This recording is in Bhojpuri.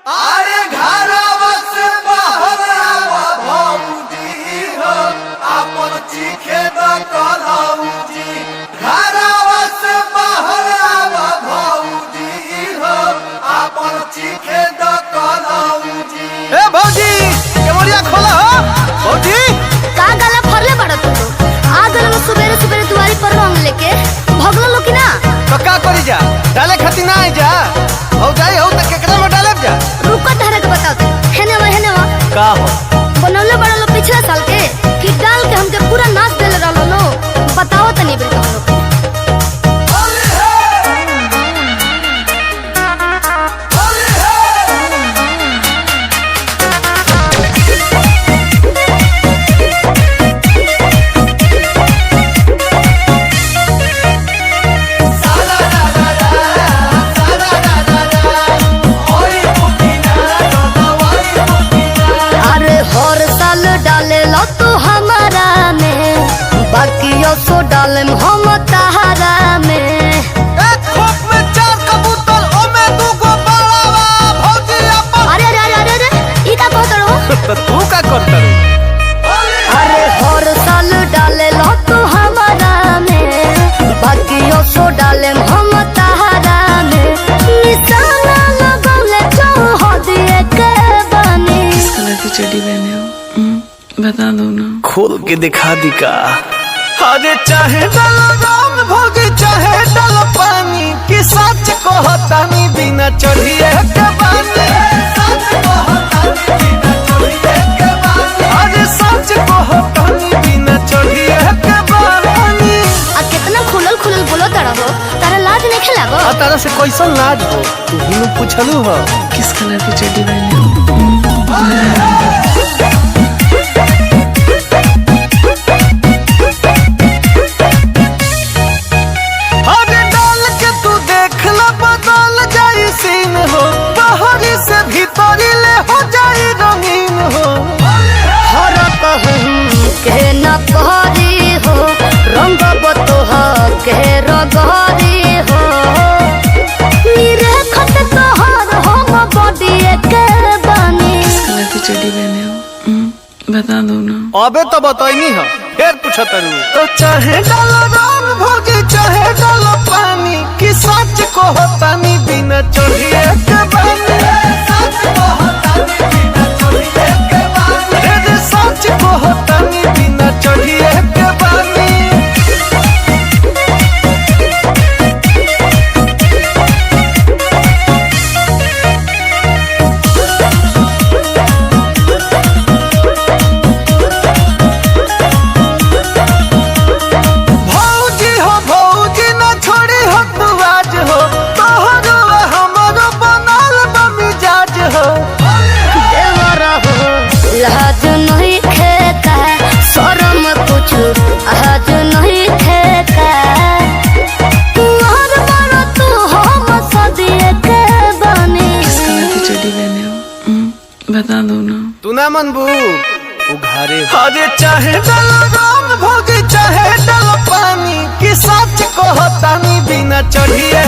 अरे घरवा से बाहर आवा भौजी हो, आपन चीखे द कलौजी। घरवा से बाहर आवा भौजी हो, आपन चीखे द कलौजी। ए भौजी केवड़िया खोला हो भौजी। का गला फरले बड़ा तू आ गल में सुबेरे सुबेरे दुआरी पर रंग लेके भगलो लो कि ना। तो का करी जा डाले खाती ना आई जा हो जाई हो त केकरा में डाले जा। रुको धरे के बताओ हेने वा का हो बनौले बड़ा लो पिछले साल के कि डाल के हमके पूरा नाच देले रहलो लो। बताओ तनी बेटा हम लोग सो डालम हम तहारा में। एक खोप में 4 कबूतर ओमे 2 गो बाड़ावा भौजी अपन। अरे अरे अरे अरे ई का कहत रहो तो तू का करत रे। अरे हर साल डाले लो तू हमारा में, बाकियों सो डालम हम तहारा में। निशाना लगौले जो हो दिए के बनी। किस कलर की चड्डी पहने हो बता दो ना। खोल के दिखा दी का। अरे चाहे डालो रंग भौजी चाहे डालो पानी कि सच कहतानी बिना चढ़िए के बानी। सच कहतानी बिना चढ़िए के बानी। अरे सच कहतानी बिना चढ़िए के बानी। आ कितना खुलल खुलल बोलो तड़ा हो, तारा लाज नहीं खेलागो। आ तारा से कैसन लाज हो तू ही पूछलू हो। किस कलर की चड्डी पहने हो अरे डाल के तू देख ला बदल जाई सीन हो, बाहरी से भीतरी ले हो जाई रंगीन हो। हर कहूँ के न कहरी हो, रंग बतोह के रगरी हो। मेरे खत तोहर हम बॉडी के बनी। किस कलर की चड्डी पहने हो बता दो ना। अबे तो बताइनी हो फिर पूछत रू। तो चाहे डालो रंग भौजी चाहे डालो पानी कि सच कहतानी बिना चढ़िए के बानी। सच कहतानी बिना चढ़िए के बानी। रे सच कहतानी बिना चढ़िए के बानी। भौजी हो भौजी न छोड़ी हो तू आज हो, तोहरो हमरो बनल बा मिजाज हो। देवरा हो लाज नहीं खेता, शरम कुछ आज नहीं खेता। तू हर बार तू हम सदिए के बनी। किस कलर की चड्डी पहने हो बता दो ना। तू ना मनबू उघारे। अरे चाहे डालो रंग भौजी चाहे डालो पानी कि सच कहतानी बिना चढ़िए